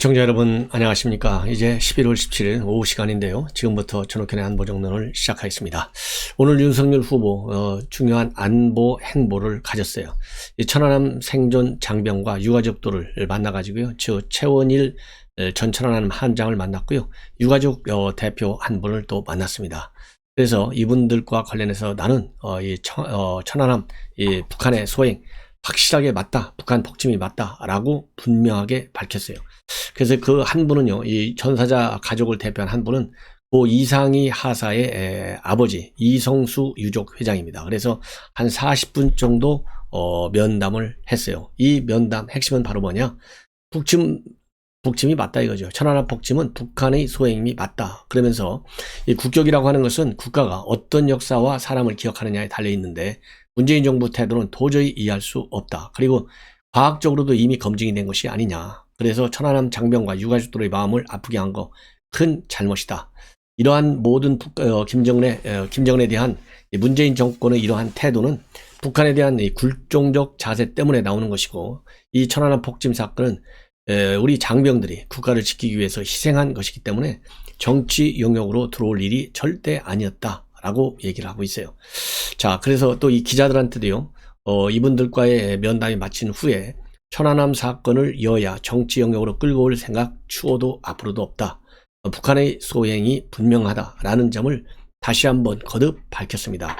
시청자 여러분 안녕하십니까. 이제 11월 17일 오후 시간인데요. 지금부터 전옥현의 안보정론을 시작하겠습니다. 오늘 윤석열 후보 중요한 안보 행보를 가졌어요. 천안함 생존 장병과 유가족들을 만나가지고요. 최원일 전 천안함 함장을 만났고요. 유가족 대표 한 분을 또 만났습니다. 그래서 이분들과 관련해서 나는 천안함 북한의 소행 확실하게 맞다, 북한 폭침이 맞다라고 분명하게 밝혔어요. 그래서 그 한 분은요, 이 전사자 가족을 대표한 한 분은 고 이상희 하사의 아버지 이성수 유족 회장입니다. 그래서 한 40분 정도 면담을 했어요. 이 면담 핵심은 바로 뭐냐? 북침이 맞다 이거죠. 천안함 폭침은 북한의 소행이 맞다. 그러면서 이 국격이라고 하는 것은 국가가 어떤 역사와 사람을 기억하느냐에 달려 있는데 문재인 정부 태도는 도저히 이해할 수 없다. 그리고 과학적으로도 이미 검증이 된 것이 아니냐. 그래서 천안함 장병과 유가족들의 마음을 아프게 한 거 큰 잘못이다. 이러한 모든 김정은에 대한 문재인 정권의 이러한 태도는 북한에 대한 이 굴종적 자세 때문에 나오는 것이고, 이 천안함 폭침 사건은 우리 장병들이 국가를 지키기 위해서 희생한 것이기 때문에 정치 영역으로 들어올 일이 절대 아니었다라고 얘기를 하고 있어요. 자, 그래서 또 이 기자들한테도요, 이분들과의 면담이 마친 후에 천안함 사건을 여야 정치 영역으로 끌고 올 생각 추호도 앞으로도 없다. 북한의 소행이 분명하다라는 점을 다시 한번 거듭 밝혔습니다.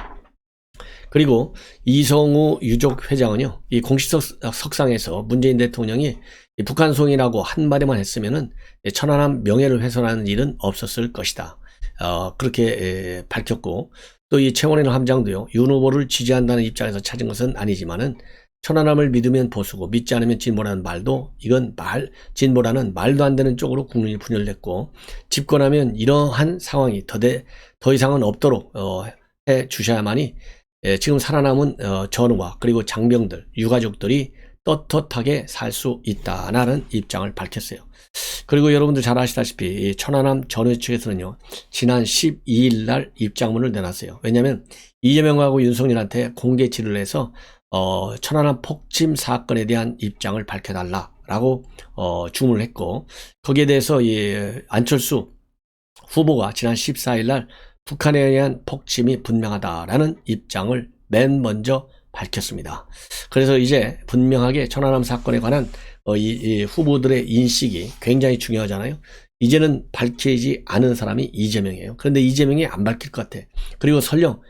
그리고 이성우 유족 회장은요, 이 공식 석상에서 문재인 대통령이 북한 소행이라고 한마디만 했으면은 천안함 명예를 훼손하는 일은 없었을 것이다. 그렇게 밝혔고, 또 이 최원일 함장도요, 윤 후보를 지지한다는 입장에서 찾은 것은 아니지만은 천안함을 믿으면 보수고 믿지 않으면 진보라는 말도, 이건 진보라는 말도 안 되는 쪽으로 국민이 분열됐고, 집권하면 이러한 상황이 더 이상은 없도록 해 주셔야만이 지금 살아남은 전우와 그리고 장병들, 유가족들이 떳떳하게 살 수 있다라는 입장을 밝혔어요. 그리고 여러분들 잘 아시다시피 천안함 전회 측에서는요, 지난 12일 날 입장문을 내놨어요. 왜냐하면 이재명하고 윤석열한테 공개 질의를 해서 천안함 폭침 사건에 대한 입장을 밝혀달라라고 주문을 했고, 거기에 대해서 안철수 후보가 지난 14일 날 북한에 의한 폭침이 분명하다라는 입장을 맨 먼저 밝혔습니다. 그래서 이제 분명하게 천안함 사건에 관한 이 후보들의 인식이 굉장히 중요하잖아요. 이제는 밝히지 않은 사람이 이재명이에요. 그런데 이재명이 안 밝힐 것 같아. 그리고 설령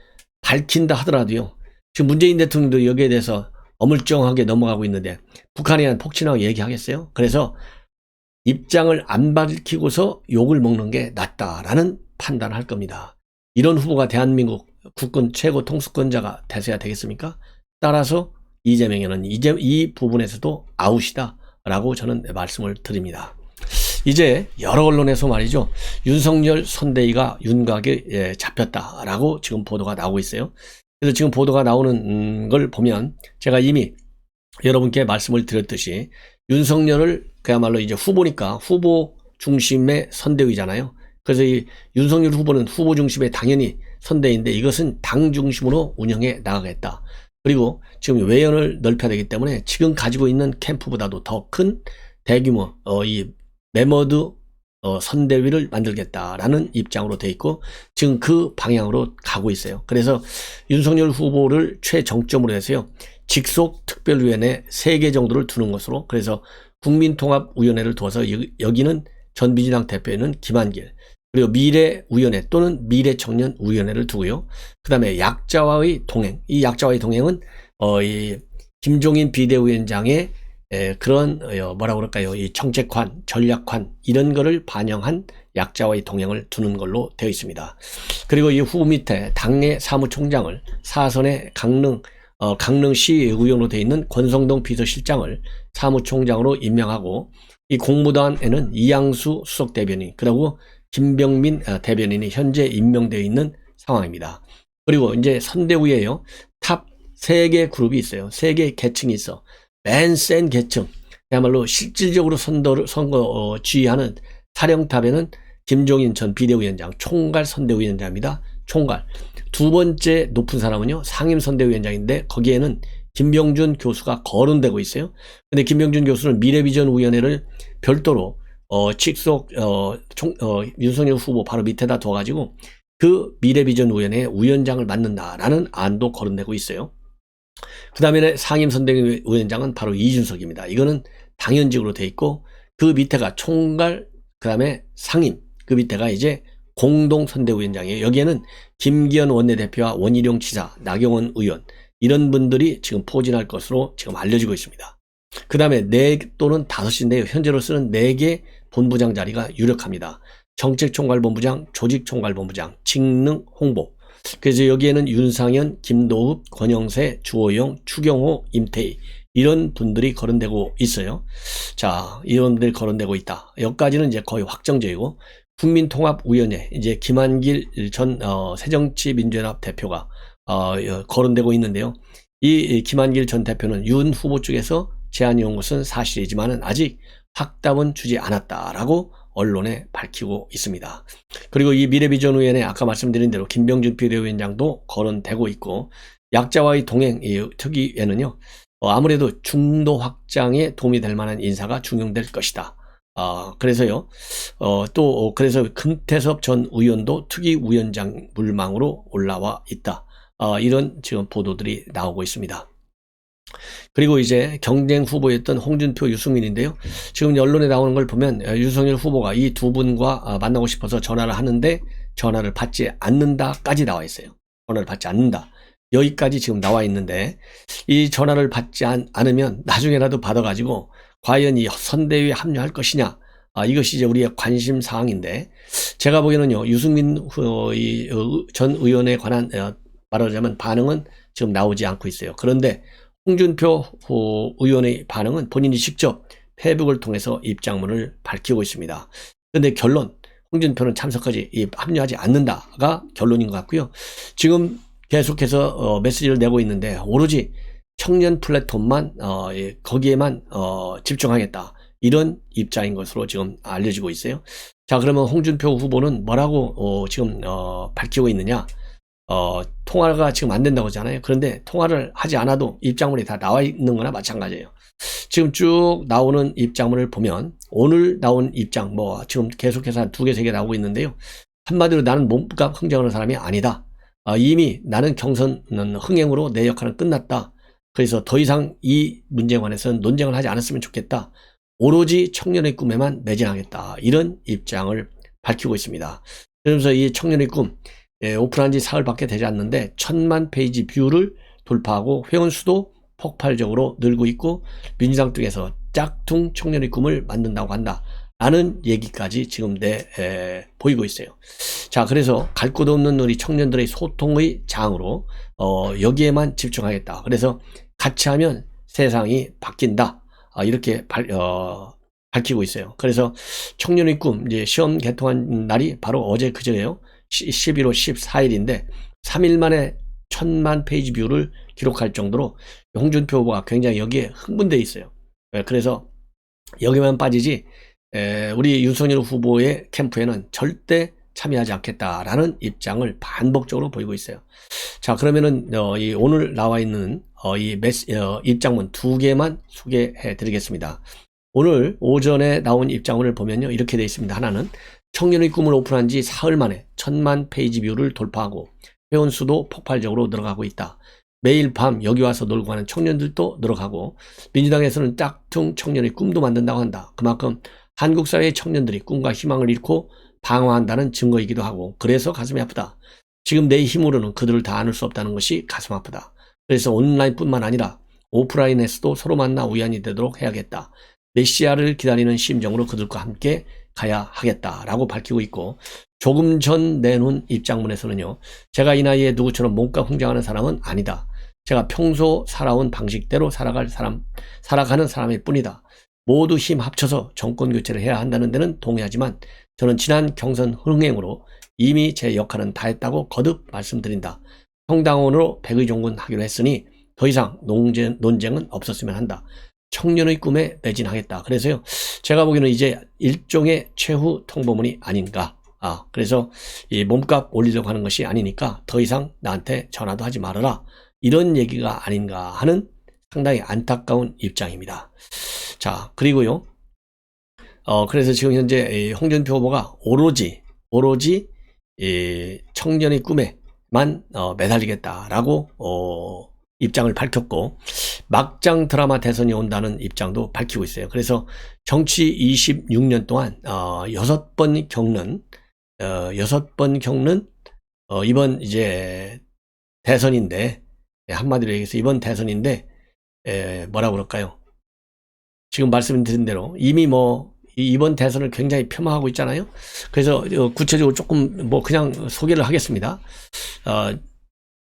밝힌다 하더라도요, 지금 문재인 대통령도 여기에 대해서 어물쩡하게 넘어가고 있는데 북한에 대한 폭침이라고 얘기하겠어요? 그래서 입장을 안 밝히고서 욕을 먹는 게 낫다라는 판단을 할 겁니다. 이런 후보가 대한민국 국군 최고 통수권자가 되셔야 되겠습니까? 따라서 이재명에는 이 부분에서도 아웃이다 라고 저는 말씀을 드립니다. 이제 여러 언론에서 말이죠, 윤석열 선대위가 윤곽에 잡혔다라고 지금 보도가 나오고 있어요. 그래서 지금 보도가 나오는 걸 보면 제가 이미 여러분께 말씀을 드렸듯이 윤석열을 그야말로 이제 후보니까 후보 중심의 선대위잖아요. 그래서 이 윤석열 후보는 후보 중심의 당연히 선대인데 이것은 당 중심으로 운영해 나가겠다. 그리고 지금 외연을 넓혀야 되기 때문에 지금 가지고 있는 캠프보다도 더 큰 대규모 이 메머드 선대위를 만들겠다라는 입장으로 돼 있고, 지금 그 방향으로 가고 있어요. 그래서 윤석열 후보를 최정점으로 해서요, 직속특별위원회 3개 정도를 두는 것으로, 그래서 국민통합위원회를 두어서 여기는 전민주당 대표에는 김한길, 그리고 미래위원회 또는 미래청년위원회를 두고요. 그 다음에 약자와의 동행, 이 약자와의 동행은 이 김종인 비대위원장의 그런 뭐라고 그럴까요, 이 정책관, 전략관 이런 거를 반영한 약자와의 동행을 두는 걸로 되어 있습니다. 그리고 이 후보 밑에 당내 사무총장을 사선의 강릉시 의원으로 되어 있는 권성동 비서실장을 사무총장으로 임명하고, 이 공무단에는 이양수 수석 대변인, 그리고 김병민 대변인이 현재 임명되어 있는 상황입니다. 그리고 이제 선대위에요, 탑 3개 그룹이 있어요. 3개 계층이 있어. 맨 센 계층, 그야말로 실질적으로 선거 지휘하는 사령탑에는 김종인 전 비대위원장, 총괄 선대위원장입니다. 총괄. 두 번째 높은 사람은요, 상임선대위원장인데 거기에는 김병준 교수가 거론되고 있어요. 근데 김병준 교수는 미래비전위원회를 별도로 직속 윤석열 후보 바로 밑에다 둬가지고 그 미래비전위원회 위원장을 맡는다라는 안도 거론되고 있어요. 그 다음에 상임선대위원장은 바로 이준석입니다. 이거는 당연직으로 돼 있고 그 밑에가 총괄, 그 다음에 상임, 그 밑에가 이제 공동선대위원장이에요. 여기에는 김기현 원내대표와 원희룡 지사, 나경원 의원 이런 분들이 지금 포진할 것으로 지금 알려지고 있습니다. 그 다음에 4 또는 5인데요. 현재로서는 4개 본부장 자리가 유력합니다. 정책총괄본부장, 조직총괄본부장, 직능 홍보. 그래서 여기에는 윤상현, 김도읍, 권영세, 주호영, 추경호, 임태희 이런 분들이 거론되고 있어요. 자, 이런 분들이 거론되고 있다. 여기까지는 이제 거의 확정적이고 국민통합위원회 이제 김한길 전 새정치민주연합 대표가 거론되고 있는데요. 이 김한길 전 대표는 윤 후보 쪽에서 제안이 온 것은 사실이지만은 아직 확답은 주지 않았다라고 언론에 밝히고 있습니다. 그리고 이 미래비전위원회 아까 말씀드린 대로 김병준 비대위원장도 거론되고 있고 약자와의 동행 특위에는요 아무래도 중도 확장에 도움이 될 만한 인사가 중용될 것이다. 그래서요 그래서 금태섭 전 의원도 특위위원장 물망으로 올라와 있다. 이런 지금 보도들이 나오고 있습니다. 그리고 이제 경쟁 후보였던 홍준표, 유승민인데요. 지금 언론에 나오는 걸 보면 윤석열 후보가 이 두 분과 만나고 싶어서 전화를 하는데 전화를 받지 않는다까지 나와 있어요. 전화를 받지 않는다. 여기까지 지금 나와 있는데 이 전화를 받지 않으면 나중에라도 받아가지고 과연 이 선대위에 합류할 것이냐. 이것이 이제 우리의 관심 사항인데 제가 보기에는요. 유승민 전 의원에 관한 말하자면 반응은 지금 나오지 않고 있어요. 그런데 홍준표 의원의 반응은 본인이 직접 페이북을 통해서 입장문을 밝히고 있습니다. 그런데 결론, 홍준표는 참석하지 합류하지 않는다가 결론인 것 같고요. 지금 계속해서 메시지를 내고 있는데 오로지 청년 플랫폼만 거기에만 집중하겠다. 이런 입장인 것으로 지금 알려지고 있어요. 자, 그러면 홍준표 후보는 뭐라고 지금 밝히고 있느냐? 통화가 지금 안 된다고 하잖아요. 그런데 통화를 하지 않아도 입장문이 다 나와 있는 거나 마찬가지예요. 지금 쭉 나오는 입장문을 보면 오늘 나온 입장 지금 계속해서 한 2개, 3개 나오고 있는데요. 한마디로 나는 몸값 흥정하는 사람이 아니다. 이미 나는 경선 흥행으로 내 역할은 끝났다. 그래서 더 이상 이 문제에 관해서는 논쟁을 하지 않았으면 좋겠다. 오로지 청년의 꿈에만 매진하겠다. 이런 입장을 밝히고 있습니다. 그러면서 이 청년의 꿈 오픈한 지 사흘밖에 되지 않는데 1000만 페이지 뷰를 돌파하고 회원수도 폭발적으로 늘고 있고 민주당 쪽에서 짝퉁 청년의 꿈을 만든다고 한다 라는 얘기까지 지금 보이고 있어요. 자, 그래서 갈 곳 없는 우리 청년들의 소통의 장으로 여기에만 집중하겠다. 그래서 같이 하면 세상이 바뀐다. 이렇게 밝히고 있어요. 그래서 청년의 꿈 이제 시험 개통한 날이 바로 어제 그저예요. 11월 14일인데 3일 만에 1000만 페이지 뷰를 기록할 정도로 홍준표 후보가 굉장히 여기에 흥분되어 있어요. 그래서 여기만 빠지지 우리 윤석열 후보의 캠프에는 절대 참여하지 않겠다라는 입장을 반복적으로 보이고 있어요. 자, 그러면은 오늘 나와 있는 입장문 2개만 소개해 드리겠습니다. 오늘 오전에 나온 입장문을 보면요. 이렇게 되어 있습니다. 하나는 청년의 꿈을 오픈한 지 사흘 만에 1000만 페이지 뷰를 돌파하고 회원수도 폭발적으로 늘어가고 있다. 매일 밤 여기 와서 놀고 가는 청년들도 늘어가고 민주당에서는 짝퉁 청년의 꿈도 만든다고 한다. 그만큼 한국 사회의 청년들이 꿈과 희망을 잃고 방황한다는 증거이기도 하고 그래서 가슴이 아프다. 지금 내 힘으로는 그들을 다 안을 수 없다는 것이 가슴 아프다. 그래서 온라인뿐만 아니라 오프라인에서도 서로 만나 우연이 되도록 해야겠다. 메시아를 기다리는 심정으로 그들과 함께 가야 하겠다라고 밝히고 있고 조금 전 내놓은 입장문에서는요. 제가 이 나이에 누구처럼 몸값 흥정하는 사람은 아니다. 제가 평소 살아온 방식대로 살아가는 사람일 뿐이다. 모두 힘 합쳐서 정권 교체를 해야 한다는 데는 동의하지만 저는 지난 경선 흥행으로 이미 제 역할은 다 했다고 거듭 말씀드린다. 평당원으로 백의종군 하기로 했으니 더 이상 논쟁은 없었으면 한다. 청년의 꿈에 매진하겠다. 그래서요, 제가 보기에는 이제 일종의 최후 통보문이 아닌가. 그래서 이 몸값 올리려고 하는 것이 아니니까 더 이상 나한테 전화도 하지 말아라. 이런 얘기가 아닌가 하는 상당히 안타까운 입장입니다. 자, 그리고요, 그래서 지금 현재 이 홍준표 후보가 오로지 이 청년의 꿈에만 매달리겠다라고 입장을 밝혔고, 막장 드라마 대선이 온다는 입장도 밝히고 있어요. 그래서 정치 26년 동안 6번 겪는 이번 이제 대선인데, 한마디로 얘기해서 이번 대선인데, 뭐라 그럴까요? 지금 말씀드린 대로 이미 이번 대선을 굉장히 폄하하고 있잖아요. 그래서 구체적으로 조금 그냥 소개를 하겠습니다.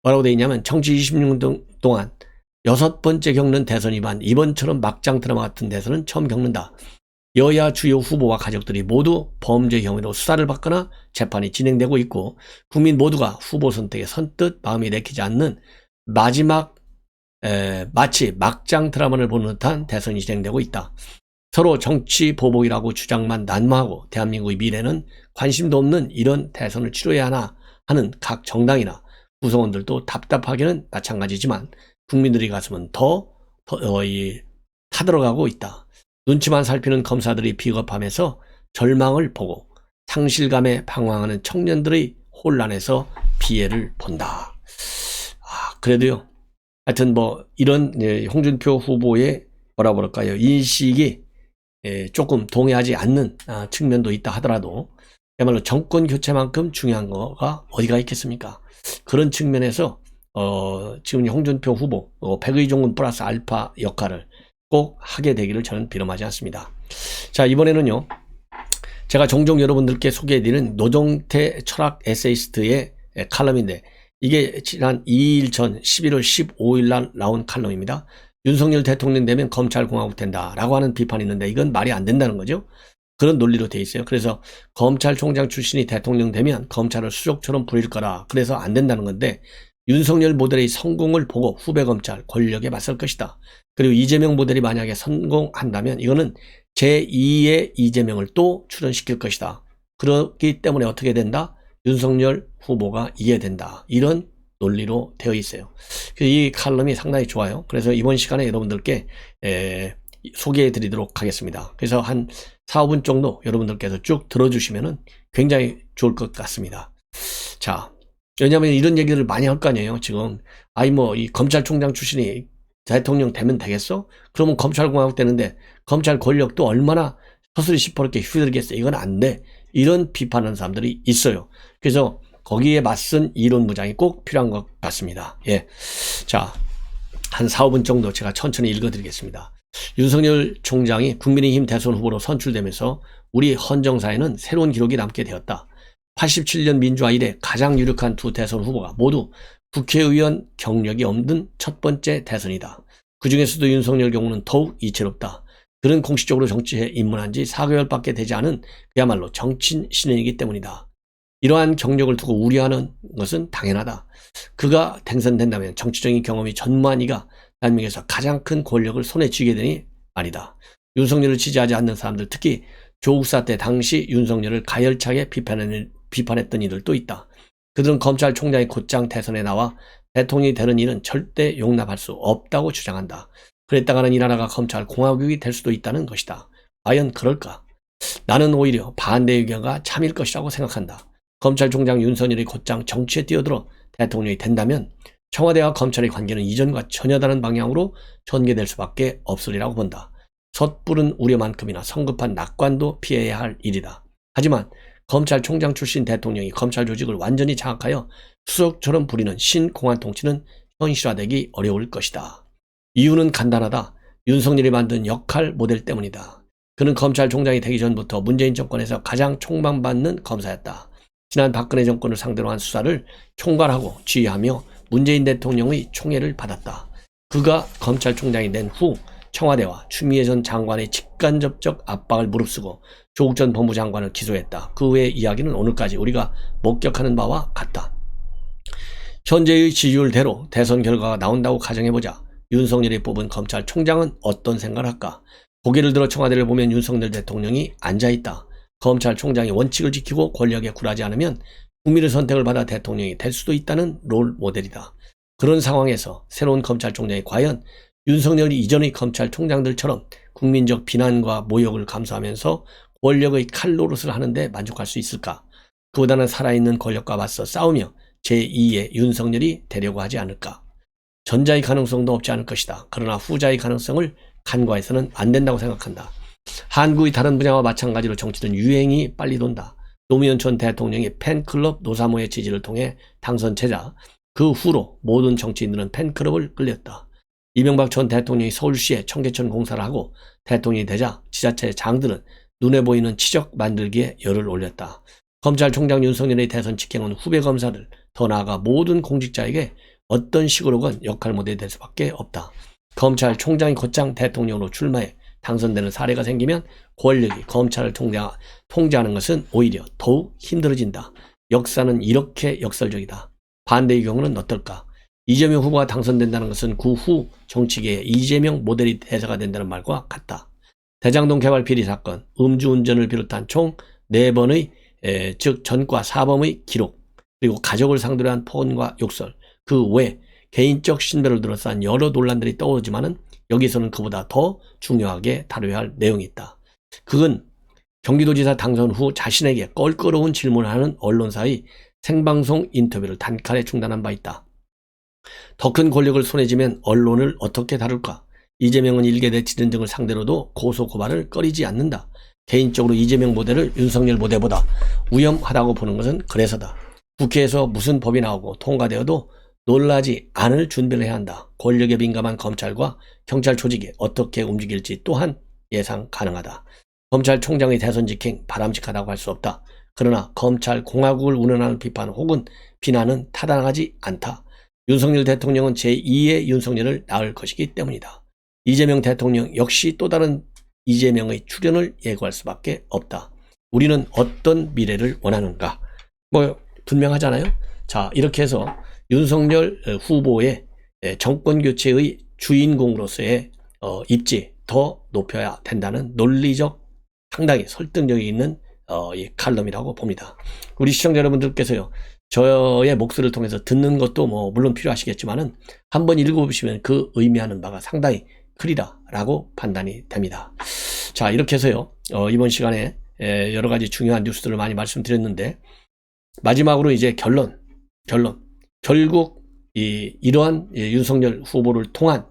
뭐라고 되어 있냐면, 정치 26년 동안 6번째 겪는 대선이지만 이번처럼 막장 드라마 같은 대선은 처음 겪는다. 여야 주요 후보와 가족들이 모두 범죄 혐의로 수사를 받거나 재판이 진행되고 있고, 국민 모두가 후보 선택에 선뜻 마음이 내키지 않는 마치 막장 드라마를 보는 듯한 대선이 진행되고 있다. 서로 정치 보복이라고 주장만 난무하고 대한민국의 미래는 관심도 없는 이런 대선을 치러야 하나 하는 각 정당이나 구성원들도 답답하기는 마찬가지지만, 국민들의 가슴은 더 타들어가고 있다. 눈치만 살피는 검사들이 비겁함에서 절망을 보고 상실감에 방황하는 청년들의 혼란에서 피해를 본다. 그래도요, 하여튼 이런 홍준표 후보의 뭐라 그럴까요, 인식이 조금 동의하지 않는 측면도 있다 하더라도, 그야말로 정권 교체만큼 중요한 거가 어디가 있겠습니까? 그런 측면에서 지금 홍준표 후보 100의 종군 플러스 알파 역할을 꼭 하게 되기를 저는 비럼하지 않습니다. 자, 이번에는요, 제가 종종 여러분들께 소개해드리는 노종태 철학 에세이스트의 칼럼인데, 이게 지난 2일 전 11월 15일 날 나온 칼럼입니다. 윤석열 대통령 되면 검찰공화국 된다라고 하는 비판이 있는데, 이건 말이 안 된다는 거죠. 그런 논리로 돼 있어요. 그래서 검찰총장 출신이 대통령 되면 검찰을 수족처럼 부릴 거라, 그래서 안 된다는 건데, 윤석열 모델의 성공을 보고 후배 검찰 권력에 맞설 것이다. 그리고 이재명 모델이 만약에 성공한다면 이거는 제2의 이재명을 또 출연시킬 것이다. 그렇기 때문에 어떻게 된다? 윤석열 후보가 이해된다. 이런 논리로 되어 있어요. 이 칼럼이 상당히 좋아요. 그래서 이번 시간에 여러분들께 소개해 드리도록 하겠습니다. 그래서 한 4, 5분 정도 여러분들께서 쭉 들어주시면 굉장히 좋을 것 같습니다. 자, 왜냐하면 이런 얘기를 많이 할 거 아니에요. 지금 이 검찰총장 출신이 대통령 되면 되겠어? 그러면 검찰공화국 되는데 검찰 권력도 얼마나 서슬이 시퍼렇게 휘둘리겠어? 이건 안 돼. 이런 비판하는 사람들이 있어요. 그래서 거기에 맞선 이론 무장이 꼭 필요한 것 같습니다. 예. 자, 한 4, 5분 정도 제가 천천히 읽어드리겠습니다. 윤석열 총장이 국민의힘 대선 후보로 선출되면서 우리 헌정사에는 새로운 기록이 남게 되었다. 87년 민주화 이래 가장 유력한 두 대선 후보가 모두 국회의원 경력이 없는 첫 번째 대선이다. 그 중에서도 윤석열 경우는 더욱 이채롭다. 그는 공식적으로 정치에 입문한 지 4개월밖에 되지 않은 그야말로 정치인 신인이기 때문이다. 이러한 경력을 두고 우려하는 것은 당연하다. 그가 당선된다면 정치적인 경험이 전무한 이가 대한민국에서 가장 큰 권력을 손에 쥐게 되니 말이다. 윤석열을 지지하지 않는 사람들, 특히 조국 사태 당시 윤석열을 가열차게 비판했던 이들도 있다. 그들은 검찰총장이 곧장 대선에 나와 대통령이 되는 일은 절대 용납할 수 없다고 주장한다. 그랬다가는 이 나라가 검찰공화국이 될 수도 있다는 것이다. 과연 그럴까? 나는 오히려 반대 의견가 참일 것이라고 생각한다. 검찰총장 윤석열이 곧장 정치에 뛰어들어 대통령이 된다면 청와대와 검찰의 관계는 이전과 전혀 다른 방향으로 전개될 수밖에 없으리라고 본다. 섣부른 우려만큼이나 성급한 낙관도 피해야 할 일이다. 하지만 검찰총장 출신 대통령이 검찰 조직을 완전히 장악하여 수석처럼 부리는 신공안 통치는 현실화되기 어려울 것이다. 이유는 간단하다. 윤석열이 만든 역할 모델 때문이다. 그는 검찰총장이 되기 전부터 문재인 정권에서 가장 총망받는 검사였다. 지난 박근혜 정권을 상대로 한 수사를 총괄하고 지휘하며 문재인 대통령의 총애를 받았다. 그가 검찰총장이 된 후 청와대와 추미애 전 장관의 직간접적 압박을 무릅쓰고 조국 전 법무장관을 기소했다. 그 후의 이야기는 오늘까지 우리가 목격하는 바와 같다. 현재의 지지율대로 대선 결과가 나온다고 가정해보자. 윤석열이 뽑은 검찰총장은 어떤 생각을 할까? 고개를 들어 청와대를 보면 윤석열 대통령이 앉아있다. 검찰총장이 원칙을 지키고 권력에 굴하지 않으면 국민의 선택을 받아 대통령이 될 수도 있다는 롤 모델이다. 그런 상황에서 새로운 검찰총장이 과연 윤석열 이전의 검찰총장들처럼 국민적 비난과 모욕을 감수하면서 권력의 칼노릇을 하는데 만족할 수 있을까? 그보다는 살아있는 권력과 맞서 싸우며 제2의 윤석열이 되려고 하지 않을까? 전자의 가능성도 없지 않을 것이다. 그러나 후자의 가능성을 간과해서는 안 된다고 생각한다. 한국의 다른 분야와 마찬가지로 정치는 유행이 빨리 돈다. 노무현 전 대통령이 팬클럽 노사모의 지지를 통해 당선되자 그 후로 모든 정치인들은 팬클럽을 끌렸다. 이명박 전 대통령이 서울시에 청계천 공사를 하고 대통령이 되자 지자체 장들은 눈에 보이는 치적 만들기에 열을 올렸다. 검찰총장 윤석열의 대선 직행은 후배 검사들, 더 나아가 모든 공직자에게 어떤 식으로건 역할 모델이 될 수밖에 없다. 검찰총장이 곧장 대통령으로 출마해 당선되는 사례가 생기면 권력이 검찰을 통제하는 것은 오히려 더욱 힘들어진다. 역사는 이렇게 역설적이다. 반대의 경우는 어떨까? 이재명 후보가 당선된다는 것은 그 후 정치계의 이재명 모델이 대사가 된다는 말과 같다. 대장동 개발 비리 사건, 음주운전을 비롯한 총 4번의 즉 전과 사범의 기록, 그리고 가족을 상대로 한 폭언과 욕설, 그 외 개인적 신변을 둘러싼 여러 논란들이 떠오르지만은 여기서는 그보다 더 중요하게 다뤄야 할 내용이 있다. 그건 경기도지사 당선 후 자신에게 껄끄러운 질문을 하는 언론사의 생방송 인터뷰를 단칼에 중단한 바 있다. 더 큰 권력을 손에 쥐면 언론을 어떻게 다룰까? 이재명은 일개 네티즌 등을 상대로도 고소고발을 꺼리지 않는다. 개인적으로 이재명 모델을 윤석열 모델보다 위험하다고 보는 것은 그래서다. 국회에서 무슨 법이 나오고 통과되어도 놀라지 않을 준비를 해야 한다. 권력에 민감한 검찰과 경찰 조직이 어떻게 움직일지 또한 예상 가능하다. 검찰총장의 대선 직행 바람직하다고 할 수 없다. 그러나 검찰 공화국을 운운하는 비판 혹은 비난은 타당하지 않다. 윤석열 대통령은 제2의 윤석열을 낳을 것이기 때문이다. 이재명 대통령 역시 또 다른 이재명의 출현을 예고할 수밖에 없다. 우리는 어떤 미래를 원하는가? 분명하잖아요. 자, 이렇게 해서 윤석열 후보의 정권교체의 주인공으로서의 입지 더 높여야 된다는 논리적 상당히 설득력이 있는 이 칼럼이라고 봅니다. 우리 시청자 여러분들께서요, 저의 목소리를 통해서 듣는 것도 물론 필요하시겠지만은 한번 읽어보시면 그 의미하는 바가 상당히 크리라라고 판단이 됩니다. 자, 이렇게 해서요, 이번 시간에 여러 가지 중요한 뉴스들을 많이 말씀드렸는데, 마지막으로 이제 결국 이러한 윤석열 후보를 통한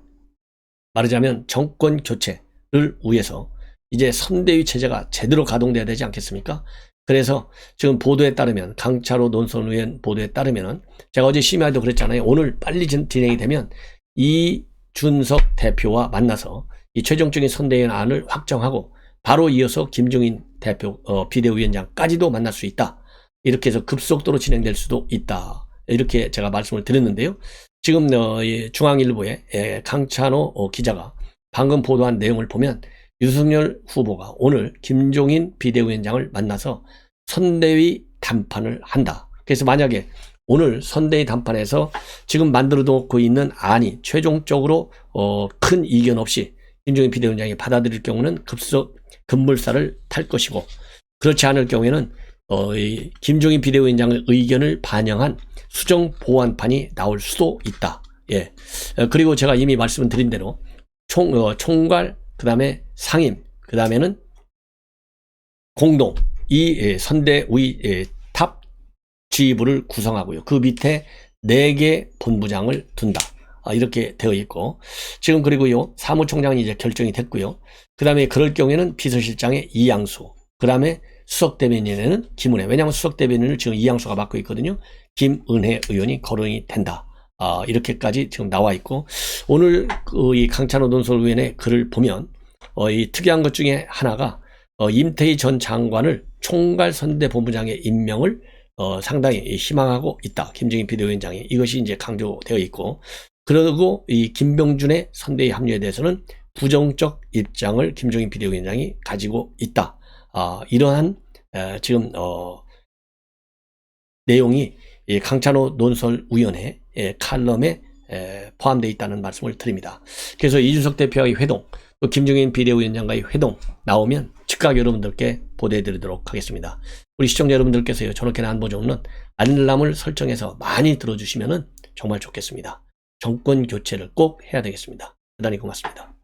말하자면 정권 교체를 위해서 이제 선대위 체제가 제대로 가동돼야 되지 않겠습니까? 그래서 지금 보도에 따르면, 강차로 논설위원 보도에 따르면은, 제가 어제 심야에도 그랬잖아요. 오늘 빨리 진행이 되면 이준석 대표와 만나서 이 최종적인 선대위원 안을 확정하고 바로 이어서 김종인 대표 비대위원장까지도 만날 수 있다. 이렇게 해서 급속도로 진행될 수도 있다. 이렇게 제가 말씀을 드렸는데요. 지금 중앙일보의 강찬호 기자가 방금 보도한 내용을 보면 윤석열 후보가 오늘 김종인 비대위원장을 만나서 선대위 담판을 한다. 그래서 만약에 오늘 선대위 담판에서 지금 만들어 놓고 있는 안이 최종적으로 큰 이견 없이 김종인 비대위원장이 받아들일 경우는 급물살을 탈 것이고, 그렇지 않을 경우에는 김종인 비대위원장의 의견을 반영한 수정 보완판이 나올 수도 있다. 예. 그리고 제가 이미 말씀을 드린 대로 총괄, 그 다음에 상임, 그 다음에는 공동, 이 선대위 탑 지휘부를 구성하고요. 그 밑에 4개 본부장을 둔다. 이렇게 되어 있고, 지금 그리고요, 사무총장이 이제 결정이 됐고요. 그 다음에 그럴 경우에는 비서실장의 이양수, 그 다음에 수석대변인에는 김은혜, 왜냐하면 수석대변인을 지금 이양수가 맡고 있거든요. 김은혜 의원이 거론이 된다. 이렇게까지 지금 나와 있고, 오늘 이 강찬호 논설위원의 글을 보면 이 특이한 것 중에 하나가 임태희 전 장관을 총괄 선대본부장의 임명을 상당히 희망하고 있다. 김종인 비대위원장이. 이것이 이제 강조되어 있고, 그리고 이 김병준의 선대위 합류에 대해서는 부정적 입장을 김종인 비대위원장이 가지고 있다. 이러한 지금 내용이 이 강찬호 논설위원회 칼럼에 포함되어 있다는 말씀을 드립니다. 그래서 이준석 대표와의 회동, 또 김종인 비대위원장과의 회동 나오면 즉각 여러분들께 보도해드리도록 하겠습니다. 우리 시청자 여러분들께서요, 저렇게나 안보정론 알람을 설정해서 많이 들어주시면 정말 좋겠습니다. 정권 교체를 꼭 해야 되겠습니다. 대단히 고맙습니다.